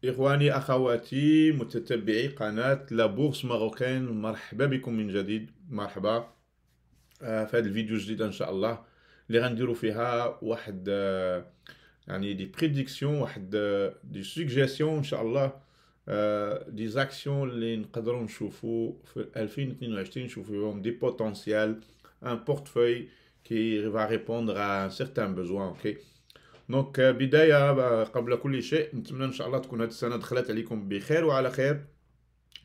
إخواني أخواتي متتبعي قناة لا بورس ماروكان، مرحبا بكم من جديد. مرحبا. في هذا الفيديو الجديد إن شاء الله اللي غنديرو فيها واحد يعني دي بريديكسيون، واحد دي سوجيسيون إن شاء الله، دي زاكسيون اللي نقدروا نشوفوا في 2022، نشوفوا فيهم دي بوتونسيال، ان بورتفوي qui va répondre à un certain besoin. Ok. دونك بداية قبل كل شيء نتمنى إن شاء الله تكون هذه السنة دخلت عليكم بخير وعلى خير.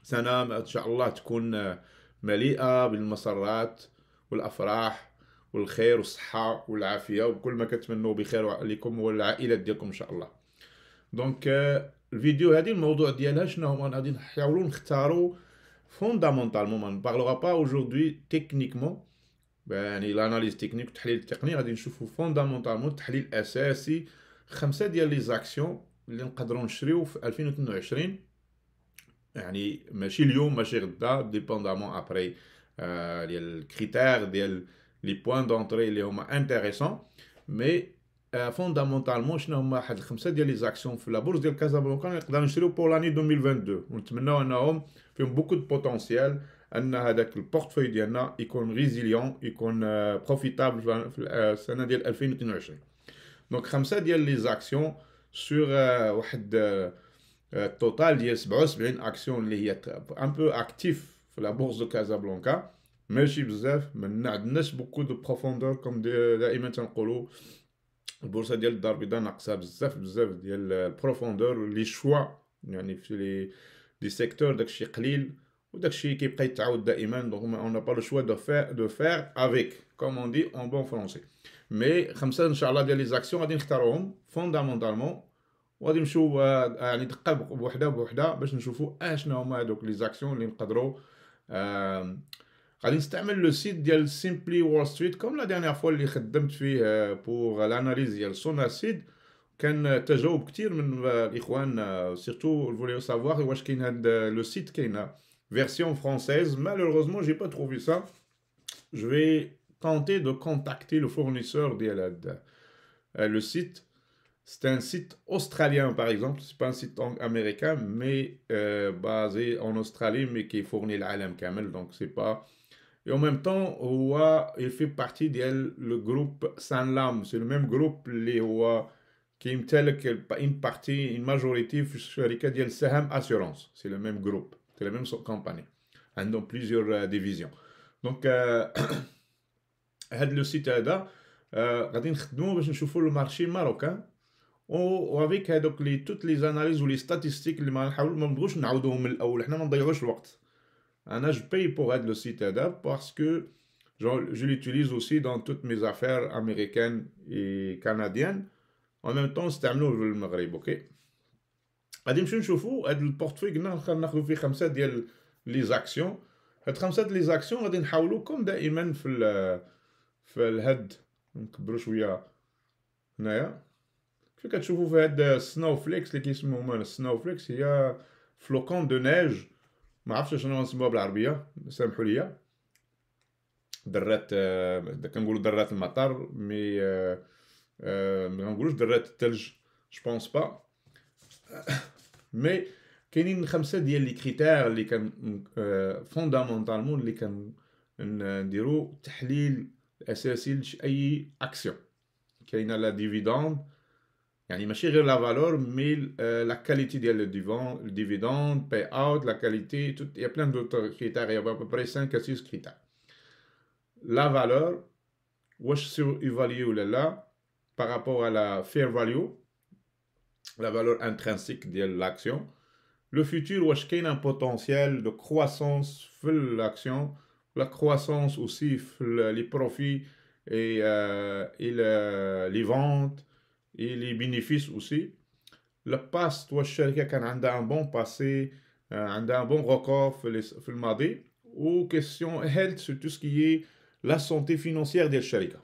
سنة إن شاء الله تكون مليئة بالمسرات والأفراح والخير والصحة والعافية وكل ما كتمنوا بخير عليكم والعائلة ديالكم إن شاء الله. دونك الفيديو هذه الموضوع ديالها شنو هو؟ غادي نحاولوا نختاروا فوندامونتالمون، ما نبارلوغا با اaujourd'hui تكنيكمون، يعني الاناليز تكنيك والتحليل التقني. غادي نشوفوا فوندامونتالمون التحليل الاساسي خمسه ديال لي زاكسيون اللي نقدروا نشريو في 2022، يعني ماشي اليوم ماشي غدا، ديبوندامون ابري ديال الكريتير ديال لي بوين دونطري اللي هما انتريسون. مي فوندامونتالمون شنو هما واحد الخمسه ديال لي زاكسيون في لابورس ديال كازابلانكا نقدر نشريو بور لاني 2022، ونتمناو انهم فيهم بوكو دو بوتونسيال، ان هذاك البورتفوي ديالنا يكون ريزيليون، يكون بروفيتابل في السنه ديال 2022. دونك خمسه ديال لي زاكسيون سور واحد التوتال ديال 77 اكسيون اللي هي ان بو اكتيف في لا بورس دو كازابلانكا، ماشي بزاف، ما عندناش بوكو دو بروفوندور كوم دائما تنقولوا. البورصه ديال الدار البيضاء ناقصه بزاف بزاف ديال البروفوندور، لي شوا يعني في لي سيكتور داكشي قليل وداكشي كيبقى يتعاود دائما. دونك اون n'a pas le choix de faire avec comme on dit en bon français. مي خمسه ان شاء الله ديال لي زاكسيون غادي نختاروهم فوندامونتالمون، وغادي نمشيو يعني دقه بوحده بوحده باش نشوفوا اشنا هما هذوك لي زاكسيون اللي نقدروا. غادي نستعمل لو سيت ديال سيمبلي وول ستريت كوم لا ديرنيير فوا اللي خدمت فيه بوغ لاناليز ديال سونا سيد. كان تجاوب كتير من الاخوان، سيرتو فوليو سافوار واش كاين هاد لو سيت، كاينه فيرسيون فرونساise. Malheureusement j'ai pas trouvé ça. Je vais tenter de contacter le fournisseur ديال هاد le site. C'est un site australien par exemple, c'est pas un site américain mais basé en Australie mais qui fournit العالم كامل. Donc c'est pas. Et en même temps, il fait partie du groupe Sanlam. C'est le même groupe qui يمتلك une partie, une majorité في الشركة ديال سهم Assurance. C'est le même groupe, c'est la même compagnie. عندهم plusieurs divisions. Donc هذا لو سيت هذا غادي نخدمو باش نشوفوا لو مارشي ماروكان، وافيك هذوك لي توت لي زاناليز ولي ستاتيستيك اللي ما نحاول ما نبغوش نعاودوهم من الاول، حنا ما نضيعوش الوقت. Anna, je paye pour être le site ADA parce que je l'utilise aussi dans toutes mes affaires américaines et canadiennes. En même temps, نستعملوه في المغرب. اوكي. غادي نمشيو نشوفوا هاد البورتفوي قلنا ناخذ فيه خمسه ديال لي زاكسيون. هاد خمسه ديال لي زاكسيون غادي نحاولوا كوم دائما في الهد نكبروا شويه هنايا. كيف كتشوفوا في هاد سنو فليكس اللي كيسموهم سنو فليكس، هي فلوكون دو نيج، ما عرفتش شنو نسموها بالعربيه، سامحوا لي. درات كنقولوا درات المطر، مي ما نقولوش درات الثلج، جو بونس با. مي كاينين خمسه ديال لي كريتير اللي كان فوندامونتالمون اللي كان نديرو تحليل اساسي لاي اكسيون. كاينه لا ديفيدوند، يعني ماشي غير لا فالور مي لا كاليتي ديال لو ديفيدوند، باي اوت، لا كاليتي، يا بلان دوتر كريتير، يا بري 5 à 6 كريتير. La valeur, واش surévalué ou là par rapport à la fair value, la valeur intrinsèque de l'action. Le futur, واش كاين un potentiel de croissance في l'action, la croissance aussi les profits et les ventes et les bénéfices aussi. Le past, واش الشركة كان عندها un bon passé, عندها un bon record في الماضي. ou question health sur tout ce qui est la santé financière ديال الشركه.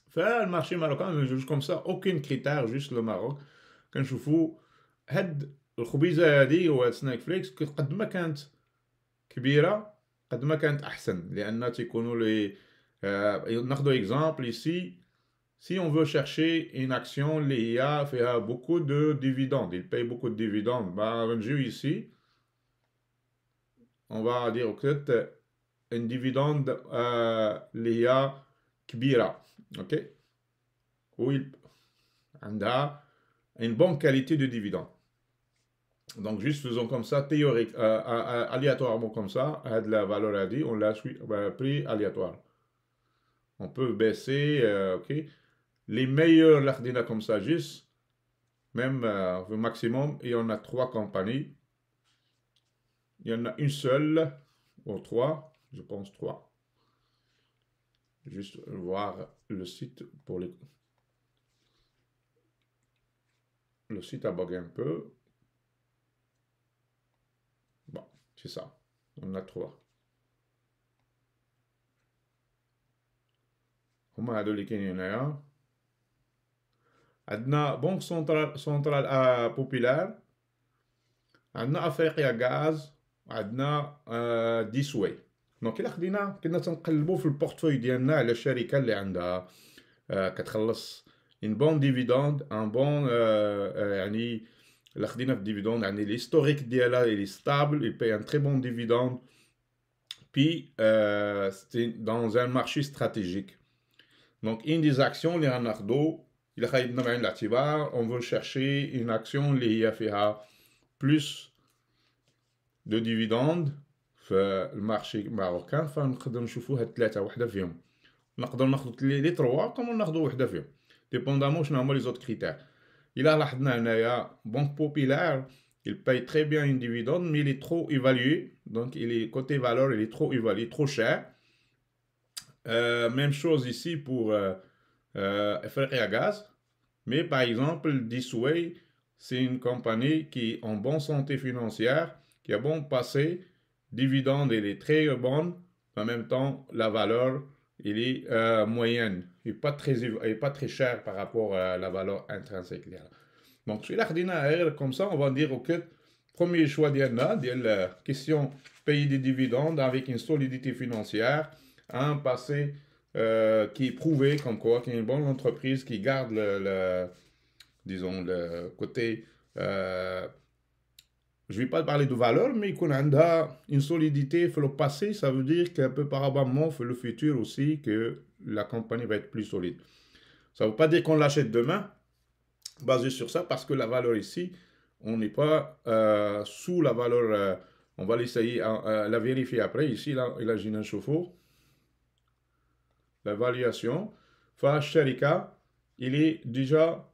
فالمارشي ماروكان جوج كوم سا اوكين كريتير، جوست لو ماروك. كنشوفوا هاد الخبيزه هادي وهاد سناك فليكس قد ما كانت كبيره قد ما كانت احسن، لان تيكونوا لي ناخذوا اكزامبل ايسي Si on veut chercher une action, l'IA fait beaucoup de dividendes, il paye beaucoup de dividendes. Bah, ici, on va dire que un dividende l'IA كبيرة, ok? Où il a une bonne qualité de dividende. Donc, juste faisons comme ça, théorique, aléatoirement comme ça, la valeur a dit, on l'a pris aléatoire. On peut baisser, ok? Les meilleurs l'ardina comme ça, juste, même au maximum, et on a 3 compagnies. Il y en a une seule, ou 3, je pense 3. Juste voir le site pour les... Le site a bugué un peu. Bon, c'est ça. On a 3. هما هادو اللي كاينين هنايا. عندنا بنك سنترال بوبيلار، عندنا افريقيا غاز، عندنا ديسوي. دونك الا خدينا كنا تنقلبوا في البورتفوي ديالنا على الشركه اللي عندها كتخلص ان بون ديفيدوند ان بون يعني الا خدينا في الديفيدوند يعني l'historique ديالها il est stable, il paye un très bon dividende, puis c'est dans un marché stratégique. Donc une des actions اللي غناخدو الا خدينا بعين الاعتبار on veut chercher une action اللي هي فيها plus de dividendes في المارشي الماروكان، فنقدر نشوفوا هاد الثلاثه وحده فيهم. نقدر ناخذ لي 3 كما ناخذوا وحده فيهم ديبوندامون شنو هما لي زوت كريتير. الا لاحظنا هنايا بنك بوبيلار il paye très bien une dividende mais il est trop évalué, donc il est côté valeur il est trop évalué, trop cher. Même chose ici pour Africa Gaz, mais par exemple Disway c'est une compagnie qui est en bonne santé financière, qui a bon passé, dividende elle est très bonne, en même temps la valeur il est moyenne, il n'est pas très cher par rapport à la valeur intrinsèque. Donc si là comme ça on va dire ok, premier choix ديال question payer des dividendes avec une solidité financière, un passé qui est prouvé comme quoi, qui est une bonne entreprise qui garde disons le côté je ne vais pas parler de valeur, mais qu'on a une solidité pour le passé, ça veut dire qu'un peu probablement pour le futur aussi, que la compagnie va être plus solide. Ça ne veut pas dire qu'on l'achète demain, basé sur ça, parce que la valeur ici, on n'est pas sous la valeur, on va l'essayer, la vérifier après. Ici, là, il a un chauffe-eau. L'évaluation, Sharika, il est déjà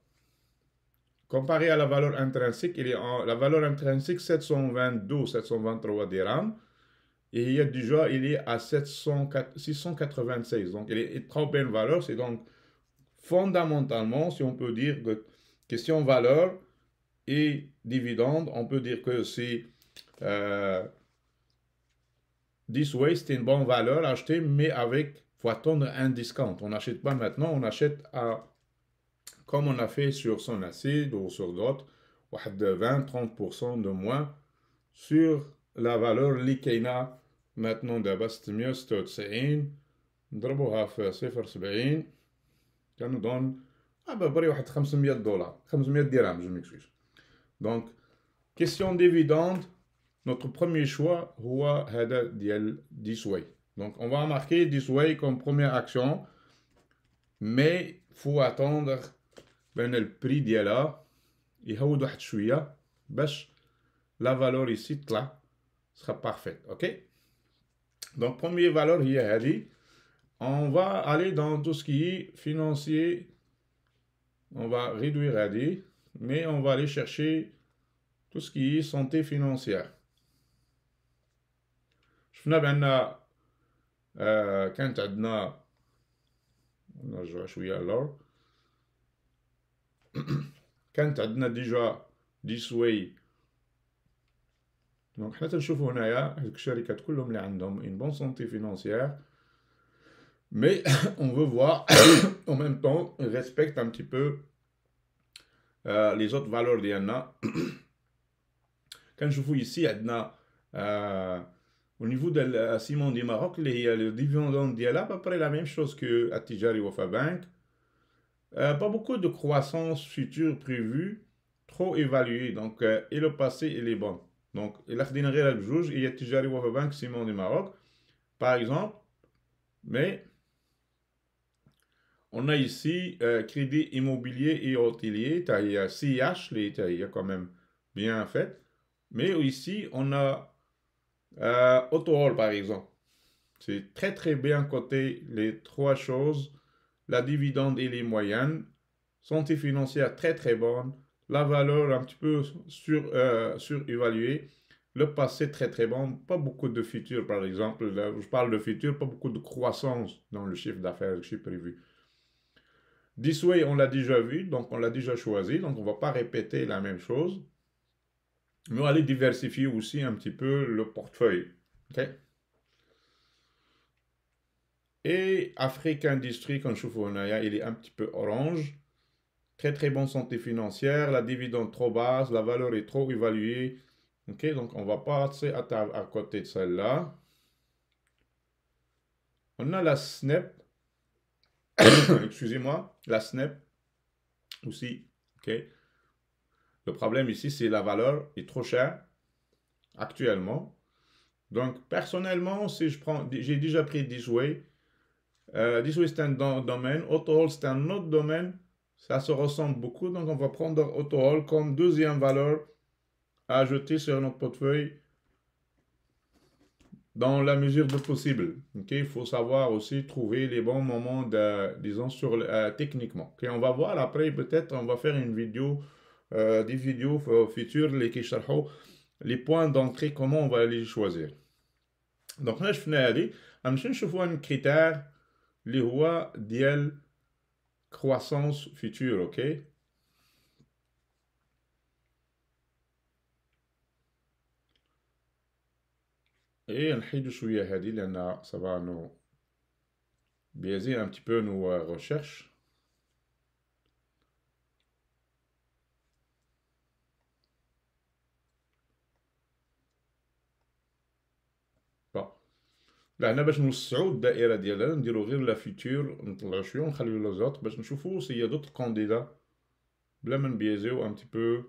comparé à la valeur intrinsique, la valeur intrinsique 722, 723 dirhams. Et il y a déjà, il est à 696. Donc, il est trop belle valeur. C'est donc fondamentalement, si on peut dire, question valeur et dividende, on peut dire que c'est Disway, c'est une bonne valeur à acheter, mais avec, faut attendre un discount. On n'achète pas maintenant, on achète à comme on a fait sur son acide ou sur d'autres, 20-30% de moins sur la valeur لكاينه maintenant دابا 696 نضربوها في 0.70 كنظن بري واحد $500 500 dirhams, je m'excuse. Donc question dividende, notre premier choix هو هذا ديال Disway. Donc on va marquer Disway comme première action, mais faut attendre بين البري ديالها يهود واحد شويه باش لا فالور يسي تطلع sera parfaite, ok? Donc première valeur هي هذه. On va aller dans tout ce qui est financier, on va réduire هذه, mais on va aller chercher tout ce qui est santé financière. شفنا بأن كانت عندنا نرجع شويه alors كانت عندنا ديجا Disway. دونك حنا تنشوفو هنايا هذوك الشركات كلهم اللي عندهم une bonne santé financière, mais on veut voir en même temps ils respectent un petit peu les autres valeurs ديالنا. كنشوفو ici عندنا au niveau de Ciment du Maroc اللي هي le dividende ديالها à peu près la même chose que التجاري وفا بنك. Pas beaucoup de croissance future prévue, trop évaluée. Donc, et le passé, il est bon. Donc, il a خدينا غير هاد بجوج هي التجاري وفا بنك سيمون du Maroc, par exemple. Mais on a ici crédit immobilier et hôtelier. Il y a CH, il y a quand même bien fait. Mais ici, on a Auto-Hall, par exemple. C'est très très bien coté les trois choses. La dividende et les moyennes. Santé financière très très bonne. La valeur un petit peu surévaluée. Le passé très très bon. Pas beaucoup de futur par exemple. Là, je parle de futur, pas beaucoup de croissance dans le chiffre d'affaires, le chiffre prévu. This way, on l'a déjà vu, donc on l'a déjà choisi, donc on ne va pas répéter la même chose. Mais on va aller diversifier aussi un petit peu le portefeuille. Okay? Et Afrique Industrie, quand je trouve il est un petit peu orange. Très très bonne santé financière, la dividende trop basse, la valeur est trop évaluée. Ok, donc on va pas à côté de celle-là. On a la SNEP, excusez-moi, la SNEP aussi. Ok. Le problème ici, c'est la valeur est trop chère actuellement. Donc personnellement, si je prends, j'ai déjà pris Disway. Disway c'est un domaine, AutoHall c'est un autre domaine. Ça se ressemble beaucoup, donc on va prendre AutoHall comme deuxième valeur à ajouter sur notre portefeuille dans la mesure du possible. Okay? Il faut savoir aussi trouver les bons moments, disons, techniquement. Okay? On va voir après, peut-être, on va faire une vidéo, des vidéos futures, les points d'entrée, comment on va les choisir. Donc là, je finis à aller. Je نشوفوا un critère اللي هو ديال croissance future, ok? Et نحيدو شوية هذه لأن ça va nous biaiser un petit peu nos recherches. Bon. لا هنا باش نوسعوا الدائرة ديالنا نديرو غير لا فيتور نطلعو شوية ونخليو لو زوط باش نشوفو s'il y a d'autres candidats بلا ما نبيزيو un petit peu.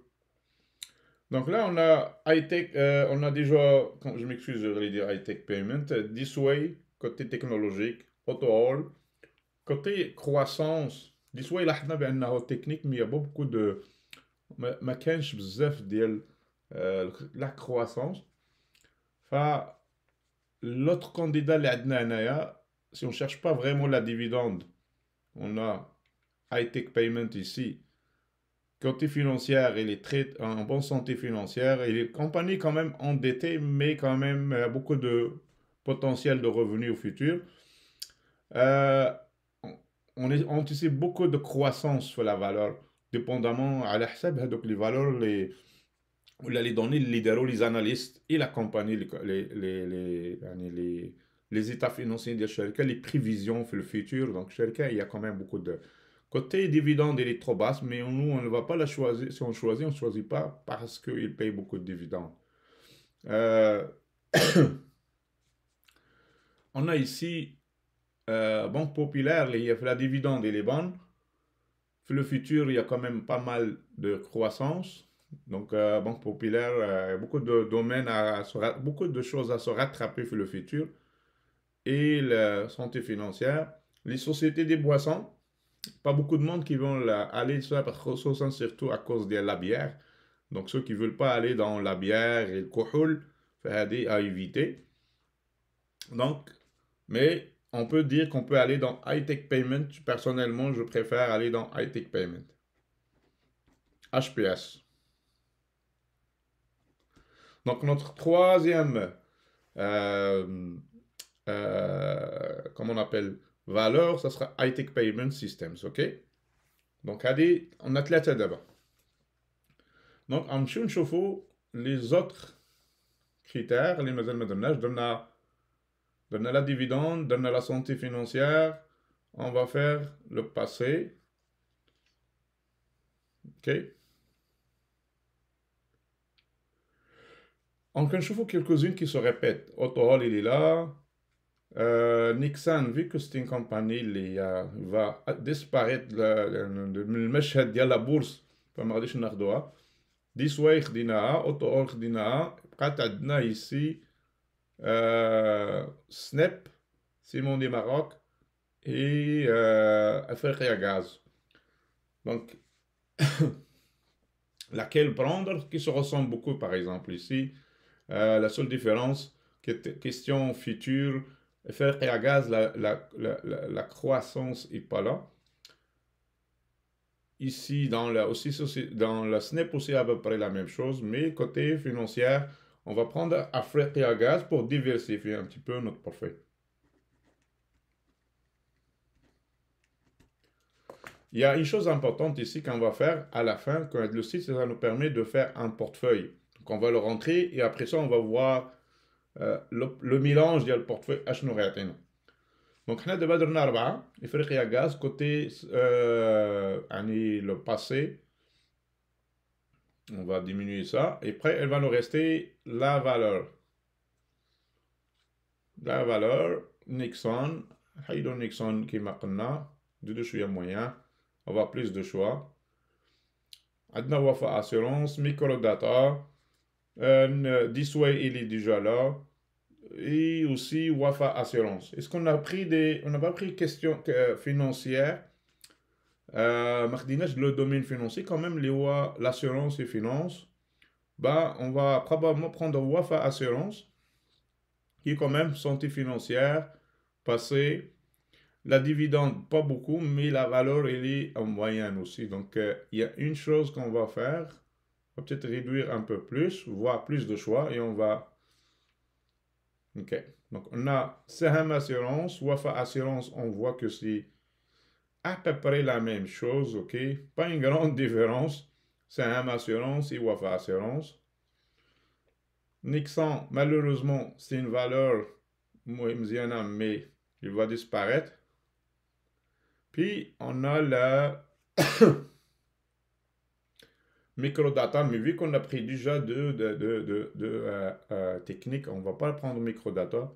Donc là on a high-tech, on a déjà, je m'excuse je vais dire high-tech payment, Disway, côté technologique, AutoHall, côté croissance, Disway لاحظنا بأنه technique mais il y a beaucoup de ما كانش بزاف ديال la croissance. L'autre candidat اللي عندنا هنايا, si on cherche pas vraiment la dividende, on a high-tech payment ici. Côté financière, il est très en bonne santé financière. Il est compagnie quand même endettée, mais quand même beaucoup de potentiel de revenus au futur. Euh, on anticipe beaucoup de croissance sur la valeur, dépendamment à la حساب donc les valeurs les données libéraux, les analystes et la compagnie, les états financiers de Sherka, les prévisions pour le futur. Donc, Sherka, il y a quand même beaucoup de. Côté dividende, il est trop basse, mais nous, on ne va pas la choisir. Si on choisit, on ne choisit pas parce qu'il paye beaucoup de dividendes. Euh, on a ici Banque Populaire, la dividende, elle est bonne. Pour le futur, il y a quand même pas mal de croissance. Donc, Banque Populaire, beaucoup de domaines, beaucoup de choses à se rattraper pour le futur. Et la santé financière. Les sociétés des boissons, pas beaucoup de monde qui vont aller sur la surtout à cause de la bière. Donc, ceux qui ne veulent pas aller dans la bière et le cohol, c'est à éviter. Donc, mais on peut dire qu'on peut aller dans high-tech payment. Personnellement, je préfère aller dans high-tech payment. HPS. Donc, notre troisième, comment on appelle, valeur, ça sera high-tech payment systems, ok? Donc, on a ثلاثة d'abord. Donc, غنمشيو نشوفوا les autres critères اللي مازال ما درناش. درنا la dividende, درنا la santé financière. On va faire le passé. Ok? On peut chauffer quelques-unes qui se répètent. AutoHall, il est là. Nixon, vu que c'est une compagnie qui va disparaître من المشهد ديال لا بورس فما غاديش ناخدوها. دي سوايع خديناها، اوتو اول خديناها، بقات عندنا ici Snap, Simon du Maroc et Africa Gaz. Donc, laquelle prendre qui se ressemble beaucoup, par exemple, ici. La seule différence, question future, Africa Gaz, la croissance n'est pas là. Ici, dans la Snap aussi, à peu près la même chose, mais côté financier, on va prendre Africa Gaz pour diversifier un petit peu notre portefeuille. Il y a une chose importante ici qu'on va faire à la fin, quand le site, ça nous permet de faire un portefeuille. Donc on va le rentrer et après ça, on va voir le mélange du portefeuille H. Donc, on a d'abord درنا أربعة إفريقيا غاز côté يعني le passé. On va diminuer ça. Et après, elle va nous rester la valeur. La valeur, Nixon. حيدو Nixon كيما قلنا. de شوية moyen. On va plus de choix. عندنا Wafa Assurance, Microdata. Disway, il est déjà là. Et aussi Wafa Assurance. Est-ce qu'on a pris on n'a pas pris question financière? Le domaine financier, quand même, l'assurance et finance. Bah, on va probablement prendre Wafa Assurance, qui est quand même santé financière, passée. La dividende, pas beaucoup, mais la valeur, elle est en moyenne aussi. Donc, il y a une chose qu'on va faire. On va peut-être réduire un peu plus, voir plus de choix, et on va... Ok. Donc, on a Saham Assurance, Wafa Assurance, on voit que c'est à peu près la même chose, ok? Pas une grande différence. Saham Assurance et Wafa Assurance. Nixon, malheureusement, c'est une valeur mouemziana, mais il va disparaître. Puis, on a la Microdata, mais vu qu'on a pris déjà deux techniques, on ne va pas prendre Microdata,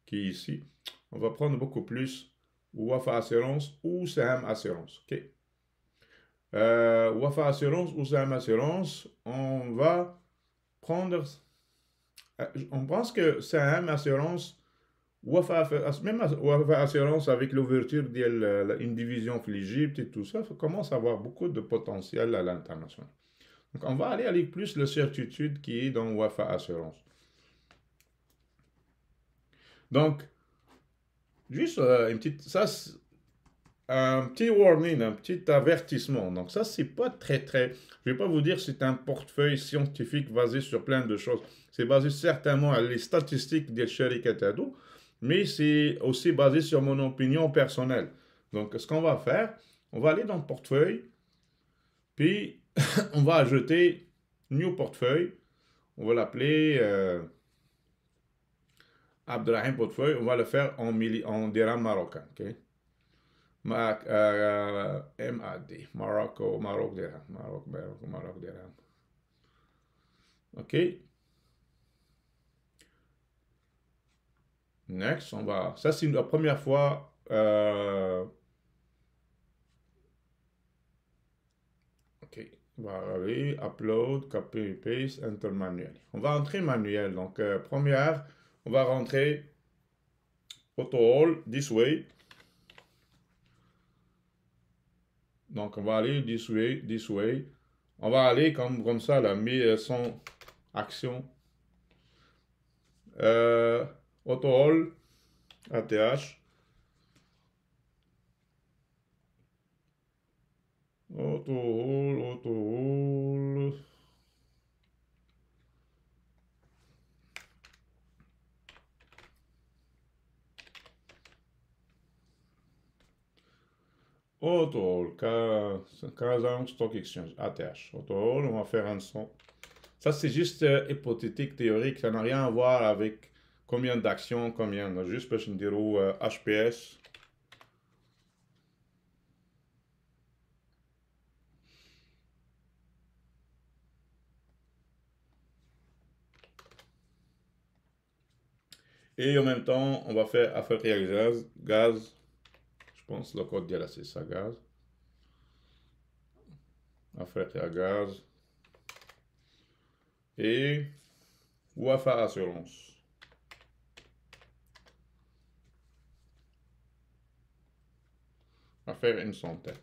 qui est ici. On va prendre beaucoup plus Wafa Assurance ou Saham Assurance. Ok. Wafa Assurance ou Saham Assurance, on va prendre. On pense que Saham Assurance, même Wafa Assurance avec l'ouverture d'une division de l'Égypte et tout ça, ça commence à avoir beaucoup de potentiel à l'international. Donc on va aller avec plus la certitude qui est dans Wafa Assurance. Donc, juste une petite. Ça, un petit warning, un petit avertissement. Donc ça, c'est pas très. Je vais pas vous dire que c'est un portefeuille scientifique basé sur plein de choses. C'est basé certainement à les statistiques des Sharikat, mais c'est aussi basé sur mon opinion personnelle. Donc ce qu'on va faire, on va aller dans le portefeuille, puis on va ajouter New Portefeuille. On va l'appeler Abdelrahim Portefeuille. On va le faire en dirham marocain. Okay? MAD, Maroc dirham. Maroc dirham. Ok. Next, on va. Ça, c'est la première fois. Ok. On va aller, upload, copy, paste, enter manuel. On va entrer manuel. Donc, première, on va rentrer auto all this way. Donc, on va aller this way. On va aller comme ça, là, mais sans action. Auto all, ATH. Auto all. Auto all, Kazan Stock Exchange, ATH. Auto all, on va faire un son. Ça, c'est juste hypothétique, théorique. Ça n'a rien à voir avec combien d'actions, combien. Juste parce que je dirais HPS. Et en même temps, on va faire Africa Gaz. Je pense le code là, c'est ça, gaz. Africa Gaz. Et Wafa Assurance. On va faire une centaine.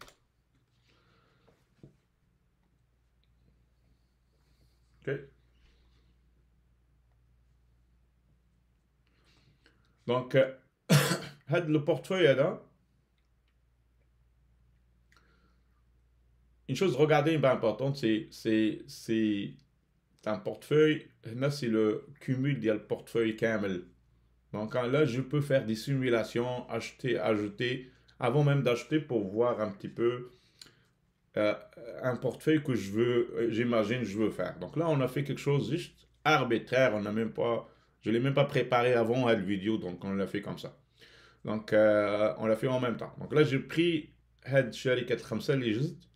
OK. Donc, le portefeuille là, une chose, regardez, bien importante, c'est un portefeuille. Là, c'est le cumul du portefeuille camel. Donc là, je peux faire des simulations, acheter, ajouter, avant même d'acheter pour voir un petit peu euh, un portefeuille que je veux, j'imagine, je veux faire. Donc là, on a fait quelque chose juste arbitraire. On n'a même pas, je l'ai même pas préparé avant la vidéo, donc on l'a fait comme ça. Donc on l'a fait en même temps. Donc là, j'ai pris Head Sharikat Khamsa les juste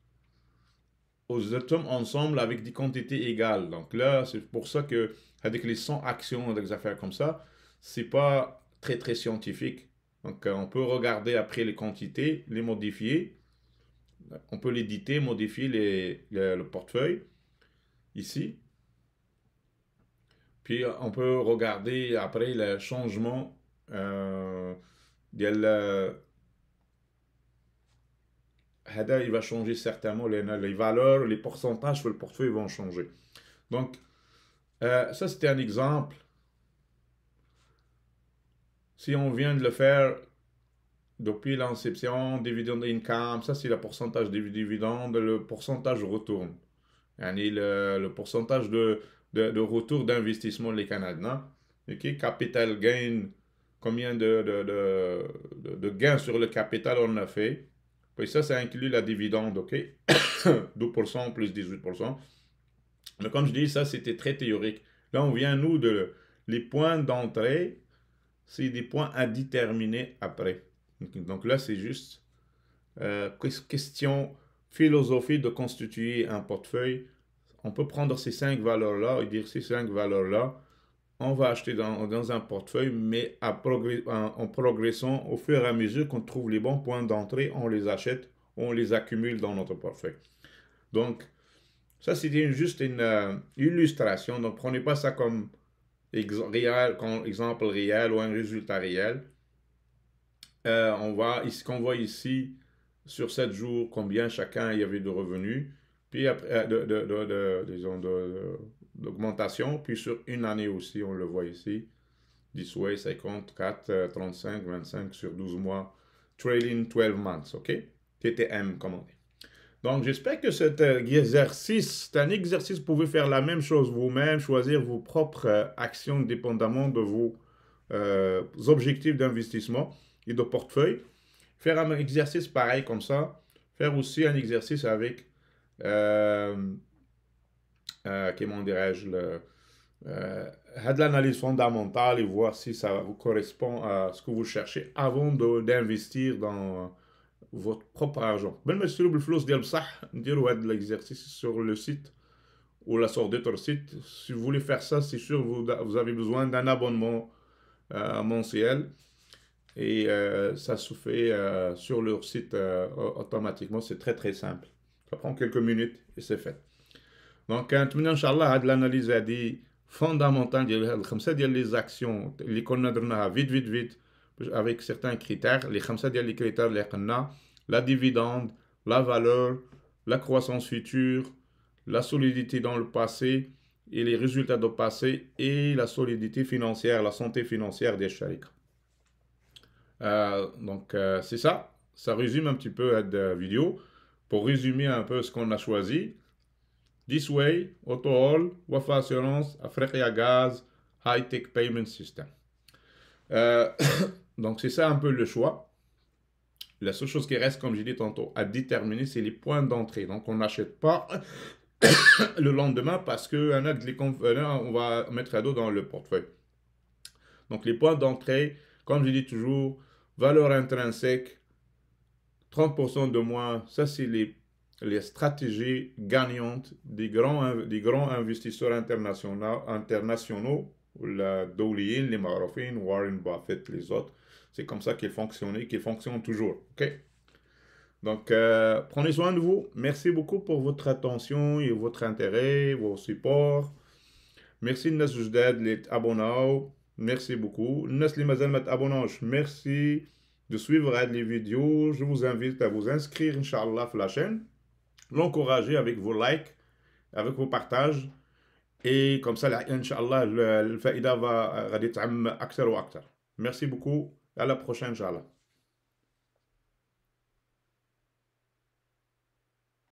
aux atomes ensemble avec des quantités égales. Donc là, c'est pour ça que avec les 100 actions, des affaires comme ça, c'est pas très très scientifique. Donc on peut regarder après les quantités, les modifier. On peut l'éditer, modifier le portefeuille ici. Puis on peut regarder après le changement il va changer certainement les valeurs, les pourcentages sur le portefeuille vont changer. Donc ça c'était un exemple. Si on vient de le faire depuis l'inception, dividende income, ça c'est le pourcentage des dividendes, le pourcentage retourne. Le pourcentage de retour d'investissement les Canadiens. Okay? Capital gain, combien de gains sur le capital on a fait. Puis ça inclut la dividende, ok? 12% plus 18%. Mais comme je dis, ça c'était très théorique. Là, on vient, nous, les points d'entrée, c'est des points à déterminer après. Donc là, c'est juste question philosophie de constituer un portefeuille. On peut prendre ces 5 valeurs-là et dire ces 5 valeurs-là, on va acheter dans un portefeuille, mais en progressant au fur et à mesure qu'on trouve les bons points d'entrée, on les achète, on les accumule dans notre portefeuille. Donc, ça c'était juste une illustration. Donc, prenez pas ça comme exemple réel ou un résultat réel. Qu'on voit ici, sur 7 jours, combien chacun y avait de revenus, puis après, disons, d'augmentation, puis sur une année aussi, on le voit ici, 10 way, 54, 35, 25 sur 12 mois, trailing 12 months, ok? TTM, comme on dit. Donc, j'espère que cet exercice, c'est un exercice, vous pouvez faire la même chose vous-même, choisir vos propres actions dépendamment de vos objectifs d'investissement et de portefeuille. Faire un exercice pareil comme ça. Faire aussi un exercice avec, comment dirais-je, de l'analyse fondamentale et voir si ça vous correspond à ce que vous cherchez avant d'investir dans votre propre argent. Même si vous voulez l'exercice sur le site ou la sur d'autres sites. Si vous voulez faire ça, c'est sûr vous avez besoin d'un abonnement mensuel. Et ça se fait sur leur site automatiquement. C'est très très simple. Ça prend quelques minutes et c'est fait. Donc, Inch'Allah, l'analyse fondamentale des actions اللي كنا درناها vite avec certains critères. Les 5 les critères اللي قلنا la dividende, la valeur, la croissance future, la solidité dans le passé et les résultats du passé et la solidité financière, la santé financière des sharika. Donc, c'est ça. Ça résume un petit peu la vidéo. Pour résumer un peu ce qu'on a choisi. This Way, AutoHall, Wafa Assurance, Africa Gaz, High Tech Payment System. Donc, c'est ça un peu le choix. La seule chose qui reste, comme j'ai dit tantôt, à déterminer, c'est les points d'entrée. Donc, on n'achète pas le lendemain parce qu'on on va mettre à dos dans le portefeuille. Donc, les points d'entrée, comme je dis toujours, valeur intrinsèque, 30% de moins, ça c'est les stratégies gagnantes des grands investisseurs internationaux والدوليين اللي معروفين وارين بافيت les autres. C'est comme ça qu'ils fonctionnent, qu'ils fonctionnent toujours. Ok? Donc, prenez soin de vous. Merci beaucoup pour votre attention et votre intérêt, vos supports. Merci الناس الجداد اللي تابوناو. Merci beaucoup. الناس اللي مازال ما تابوناوش. Merci de suivre les vidéos. Je vous invite à vous inscrire, Inch'Allah, sur la chaîne. L'encourager avec vos likes, avec vos partages. Et comme ça, Inch'Allah, الفائدة غادي تعم أكثر وأكثر. Merci beaucoup. À la prochaine, Inch'Allah.